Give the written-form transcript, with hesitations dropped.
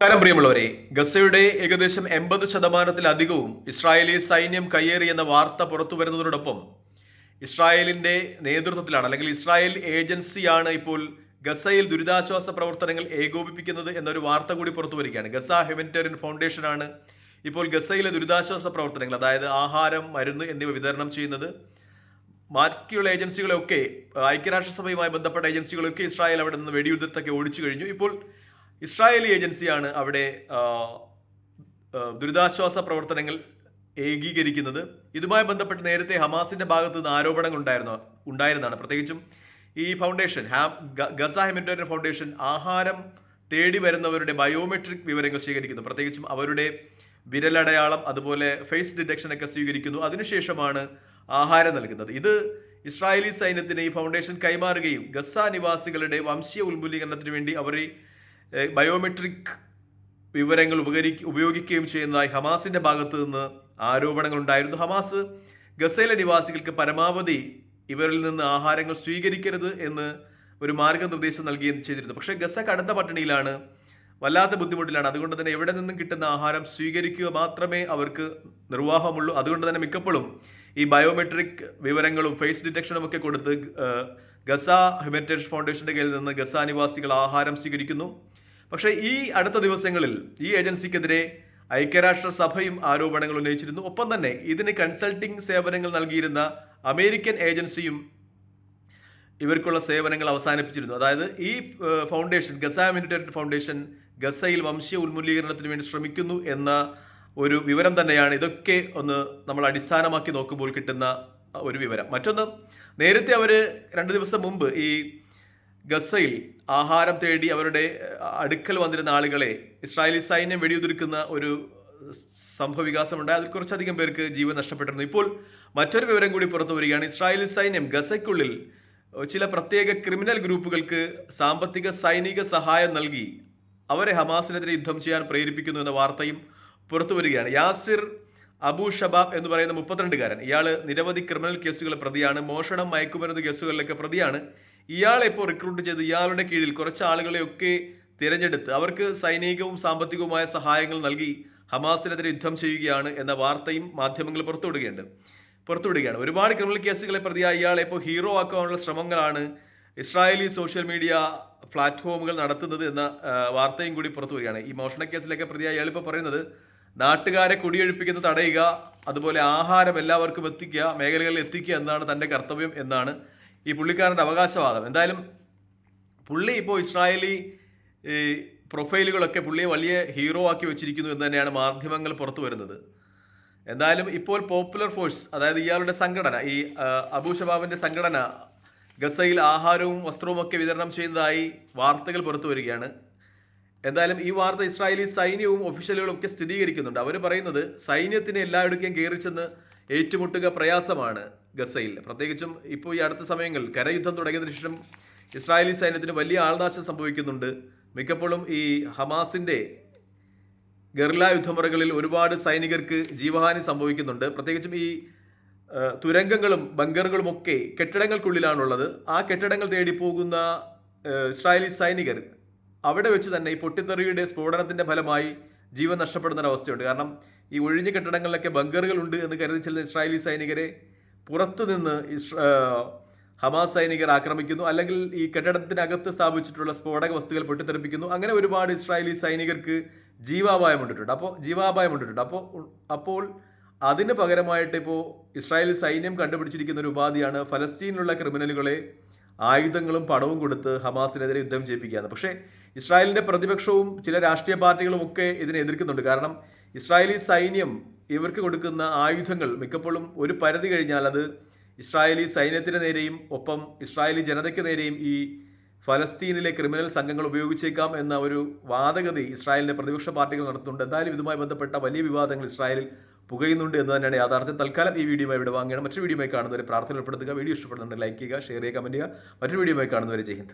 നമസ്കാരം പ്രിയമുള്ളവരെ, ഗസയുടെ ഏകദേശം 80%-ലധികവും ഇസ്രായേലി സൈന്യം കയ്യേറിയെന്ന വാർത്ത പുറത്തു വരുന്നതിനോടൊപ്പം ഇസ്രായേലിന്റെ നേതൃത്വത്തിലാണ് അല്ലെങ്കിൽ ഇസ്രായേൽ ഏജൻസിയാണ് ഇപ്പോൾ ഗസയിൽ ദുരിതാശ്വാസ പ്രവർത്തനങ്ങൾ ഏകോപിപ്പിക്കുന്നത് എന്നൊരു വാർത്ത കൂടി പുറത്തു വരികയാണ്. ഗസ ഹ്യൂമനിറ്റേറിയൻ ഫൗണ്ടേഷനാണ് ഇപ്പോൾ ഗസയിലെ ദുരിതാശ്വാസ പ്രവർത്തനങ്ങൾ, അതായത് ആഹാരം, മരുന്ന് എന്നിവ വിതരണം ചെയ്യുന്നത്. ബാക്കിയുള്ള ഏജൻസികളൊക്കെ, ഐക്യരാഷ്ട്രസഭയുമായി ബന്ധപ്പെട്ട ഏജൻസികളൊക്കെ ഇസ്രായേൽ അവിടെ നിന്ന് വെടിയുതിർത്തൊക്കെ ഓടിച്ചു കഴിഞ്ഞു. ഇപ്പോൾ ഇസ്രായേലി ഏജൻസിയാണ് അവിടെ ദുരിതാശ്വാസ പ്രവർത്തനങ്ങൾ ഏകീകരിക്കുന്നത്. ഇതുമായി ബന്ധപ്പെട്ട് നേരത്തെ ഹമാസിന്റെ ഭാഗത്ത് നിന്ന് ആരോപണങ്ങൾ ഉണ്ടായിരുന്നതാണ്. പ്രത്യേകിച്ചും ഈ ഫൗണ്ടേഷൻ, ഗസ ഹ്യൂമനിറ്റേറിയൻ ഫൗണ്ടേഷൻ, ആഹാരം തേടി വരുന്നവരുടെ ബയോമെട്രിക് വിവരങ്ങൾ ശേഖരിക്കുന്നു. പ്രത്യേകിച്ചും അവരുടെ വിരലടയാളം, അതുപോലെ ഫേസ് ഡിറ്റക്ഷൻ ഒക്കെ സ്വീകരിക്കുന്നു. അതിനുശേഷമാണ് ആഹാരം നൽകുന്നത്. ഇത് ഇസ്രായേലി സൈന്യത്തിന് ഈ ഫൗണ്ടേഷൻ കൈമാറുകയും ഗസ നിവാസികളുടെ വംശീയ ഉന്മൂലീകരണത്തിന് വേണ്ടി അവർ ബയോമെട്രിക് വിവരങ്ങൾ ഉപയോഗിക്കുകയും ചെയ്യുന്നതായി ഹമാസിന്റെ ഭാഗത്ത് നിന്ന് ആരോപണങ്ങൾ ഉണ്ടായിരുന്നു. ഹമാസ് ഗസയിലെ നിവാസികൾക്ക് പരമാവധി ഇവരിൽ നിന്ന് ആഹാരങ്ങൾ സ്വീകരിക്കരുത് എന്ന് ഒരു മാർഗനിർദ്ദേശം നൽകുകയും ചെയ്തിരുന്നു. പക്ഷേ ഗസ കടുത്ത പട്ടിണിയിലാണ്, വല്ലാത്ത ബുദ്ധിമുട്ടിലാണ്. അതുകൊണ്ട് തന്നെ എവിടെ നിന്നും കിട്ടുന്ന ആഹാരം സ്വീകരിക്കുക മാത്രമേ അവർക്ക് നിർവാഹമുള്ളൂ. അതുകൊണ്ട് തന്നെ മിക്കപ്പോഴും ഈ ബയോമെട്രിക് വിവരങ്ങളും ഫേസ് ഡിറ്റക്ഷനും ഒക്കെ കൊടുത്ത് ഗസ ഹ്യൂമനിറ്റേറിയൻ ഫൗണ്ടേഷന്റെ കയ്യിൽ നിന്ന് ഗസ നിവാസികൾ ആഹാരം സ്വീകരിക്കുന്നു. പക്ഷേ ഈ അടുത്ത ദിവസങ്ങളിൽ ഈ ഏജൻസിക്കെതിരെ ഐക്യരാഷ്ട്രസഭയും ആരോപണങ്ങൾ ഉന്നയിച്ചിരുന്നു. ഒപ്പം തന്നെ ഇതിന് കൺസൾട്ടിംഗ് സേവനങ്ങൾ നൽകിയിരുന്ന അമേരിക്കൻ ഏജൻസിയും ഇവർക്കുള്ള സേവനങ്ങൾ അവസാനിപ്പിച്ചിരുന്നു. അതായത് ഈ ഫൗണ്ടേഷൻ, ഗസ ഹ്യൂമനിറ്റേറിയൻ ഫൗണ്ടേഷൻ, ഗസയിൽ വംശീയ ഉന്മൂലീകരണത്തിന് വേണ്ടി ശ്രമിക്കുന്നു എന്ന ഒരു വിവരം തന്നെയാണ്. ഇതൊക്കെ ഒന്ന് നമ്മൾ അടിസ്ഥാനമാക്കി നോക്കുമ്പോൾ കിട്ടുന്ന ഒരു വിവരം. മറ്റൊന്ന്, നേരത്തെ അവർ 2 ദിവസം മുമ്പ് ഈ ഗസയിൽ ആഹാരം തേടി അവരുടെ അടുക്കൽ വന്നിരുന്ന ആളുകളെ ഇസ്രായേലി സൈന്യം വെടിയുതിർക്കുന്ന ഒരു സംഭവവികാസമുണ്ടായി. അതിൽ കുറച്ചധികം പേർക്ക് ജീവൻ നഷ്ടപ്പെട്ടിരുന്നു. ഇപ്പോൾ മറ്റൊരു വിവരം കൂടി പുറത്തു വരികയാണ്. ഇസ്രായേലി സൈന്യം ഗസയ്ക്കുള്ളിൽ ചില പ്രത്യേക ക്രിമിനൽ ഗ്രൂപ്പുകൾക്ക് സാമ്പത്തിക സൈനിക സഹായം നൽകി അവരെ ഹമാസിനെതിരെ യുദ്ധം ചെയ്യാൻ പ്രേരിപ്പിക്കുന്നു എന്ന വാർത്തയും പുറത്തു വരികയാണ്. യാസിർ അബു ഷബാബ് എന്ന് പറയുന്ന 32-കാരൻ, ഇയാൾ നിരവധി ക്രിമിനൽ കേസുകൾ പ്രതിയാണ്, മോഷണം, മയക്കുമരുന്ന് കേസുകളിലൊക്കെ പ്രതിയാണ്. ഇയാളെ ഇപ്പോൾ റിക്രൂട്ട് ചെയ്ത് ഇയാളുടെ കീഴിൽ കുറച്ച് ആളുകളെയൊക്കെ തിരഞ്ഞെടുത്ത് അവർക്ക് സൈനികവും സാമ്പത്തികവുമായ സഹായങ്ങൾ നൽകി ഹമാസിനെതിരെ യുദ്ധം ചെയ്യുകയാണ് എന്ന വാർത്തയും മാധ്യമങ്ങൾ പുറത്തുവിടുകയാണ്. ഒരുപാട് ക്രിമിനൽ കേസുകളെ പ്രതിയായ ഇയാളെ ഇപ്പോൾ ഹീറോ ആക്കാനുള്ള ശ്രമങ്ങളാണ് ഇസ്രായേലി സോഷ്യൽ മീഡിയ പ്ലാറ്റ്ഫോമുകൾ നടത്തുന്നത് എന്ന വാർത്തയും കൂടി പുറത്തു വരികയാണ്. ഈ മോഷണ കേസിലൊക്കെ പ്രതിയായ ഇയാൾ ഇപ്പോൾ പറയുന്നത് നാട്ടുകാരെ കുടിയൊഴിപ്പിക്കുന്നത് തടയുക, അതുപോലെ ആഹാരം എല്ലാവർക്കും എത്തിക്കുക, മേഖലകളിൽ എത്തിക്കുക എന്നാണ് തൻ്റെ കർത്തവ്യം എന്നാണ് ഈ പുള്ളിക്കാരൻ്റെ അവകാശവാദം. എന്തായാലും പുള്ളി ഇപ്പോൾ ഇസ്രായേലി പ്രൊഫൈലുകളൊക്കെ പുള്ളിയെ വലിയ ഹീറോ ആക്കി വെച്ചിരിക്കുന്നു എന്ന് തന്നെയാണ് മാധ്യമങ്ങൾ പുറത്തു വരുന്നത്. എന്തായാലും ഇപ്പോൾ പോപ്പുലർ ഫോഴ്സ്, അതായത് ഇയാളുടെ സംഘടന, ഈ അബു ഷബാബിന്റെ സംഘടന ഗസയിൽ ആഹാരവും വസ്ത്രവും ഒക്കെ വിതരണം ചെയ്യുന്നതായി വാർത്തകൾ പുറത്തു വരികയാണ്. എന്തായാലും ഈ വാർത്ത ഇസ്രായേലി സൈന്യവും ഒഫീഷ്യലുകളും ഒക്കെ സ്ഥിരീകരിക്കുന്നുണ്ട്. അവർ പറയുന്നത് സൈന്യത്തിന് എല്ലായിടക്കും കയറിച്ചെന്ന് ഏറ്റുമുട്ടുക പ്രയാസമാണ് ഗസയിൽ. പ്രത്യേകിച്ചും ഇപ്പോൾ ഈ അടുത്ത സമയങ്ങളിൽ കരയുദ്ധം തുടങ്ങിയതിനു ശേഷം ഇസ്രായേലി സൈന്യത്തിന് വലിയ ആൾനാശം സംഭവിക്കുന്നുണ്ട്. മിക്കപ്പോഴും ഈ ഹമാസിന്റെ ഗറില്ല യുദ്ധമുറകളിൽ ഒരുപാട് സൈനികർക്ക് ജീവഹാനി സംഭവിക്കുന്നുണ്ട്. പ്രത്യേകിച്ചും ഈ തുരങ്കങ്ങളും ബങ്കറുകളും ഒക്കെ കെട്ടിടങ്ങൾക്കുള്ളിലാണുള്ളത്. ആ കെട്ടിടങ്ങൾ തേടി പോകുന്ന ഇസ്രായേലി സൈനികർ അവിടെ വെച്ച് തന്നെ ഈ പൊട്ടിത്തെറിയുടെ സ്ഫോടനത്തിന്റെ ഫലമായി ജീവൻ നഷ്ടപ്പെടുന്ന ഒരവസ്ഥയുണ്ട്. കാരണം ഈ ഒഴിഞ്ഞ കെട്ടിടങ്ങളിലൊക്കെ ബങ്കറുകൾ ഉണ്ട് എന്ന് കരുതി ചെല്ലുന്ന ഇസ്രായേലി സൈനികരെ പുറത്തുനിന്ന് ഹമാസ് സൈനികർ ആക്രമിക്കുന്നു, അല്ലെങ്കിൽ ഈ കെട്ടിടത്തിനകത്ത് സ്ഥാപിച്ചിട്ടുള്ള സ്ഫോടക വസ്തുക്കൾ പൊട്ടിത്തെറിപ്പിക്കുന്നു. അങ്ങനെ ഒരുപാട് ഇസ്രായേലി സൈനികർക്ക് ജീവാപായം കൊണ്ടിട്ടുണ്ട്. അപ്പോൾ അതിന് പകരമായിട്ട് ഇപ്പോൾ ഇസ്രായേൽ സൈന്യം കണ്ടുപിടിച്ചിരിക്കുന്ന ഒരു ഉപാധിയാണ് ഫലസ്തീനിലുള്ള ക്രിമിനലുകളെ ആയുധങ്ങളും പണവും കൊടുത്ത് ഹമാസിനെതിരെ യുദ്ധം ചെയ്യിപ്പിക്കുകയാണ്. പക്ഷേ ഇസ്രായേലിന്റെ പ്രതിപക്ഷവും ചില രാഷ്ട്രീയ പാർട്ടികളും ഒക്കെ ഇതിനെ എതിർക്കുന്നുണ്ട്. കാരണം ഇസ്രായേലി സൈന്യം ഇവർക്ക് കൊടുക്കുന്ന ആയുധങ്ങൾ മിക്കപ്പോഴും ഒരു പരിധി കഴിഞ്ഞാൽ അത് ഇസ്രായേലി സൈന്യത്തിന് നേരെയും ഒപ്പം ഇസ്രായേലി ജനതയ്ക്ക് നേരെയും ഈ ഫലസ്തീനിലെ ക്രിമിനൽ സംഘങ്ങൾ ഉപയോഗിച്ചേക്കാം എന്ന ഒരു വാദഗതി ഇസ്രായേലിന്റെ പ്രതിപക്ഷ പാർട്ടികൾ നടത്തുന്നുണ്ട്. എന്തായാലും ഇതുമായി ബന്ധപ്പെട്ട വലിയ വിവാദങ്ങൾ ഇസ്രായേലിൽ പുകയുന്നുണ്ട് എന്ന് തന്നെയാണ് യാഥാർത്ഥ്യം. തൽക്കാലം ഈ വീഡിയോയുമായി ഇവിടെ വാങ്ങുകയാണ്. മറ്റൊരു വീഡിയോയുമായി കാണുന്നവരെ പ്രാർത്ഥന ഉൾപ്പെടുത്തുക. വീഡിയോ ഇഷ്ടപ്പെടുന്നുണ്ട് ലൈക്ക് ചെയ്യുക, ഷെയർ ചെയ്യുക, കമന്റ് ചെയ്യുക. മറ്റൊരു വീഡിയോയുമായി കാണുന്നവരെ ജയ് ഹിന്ദ്.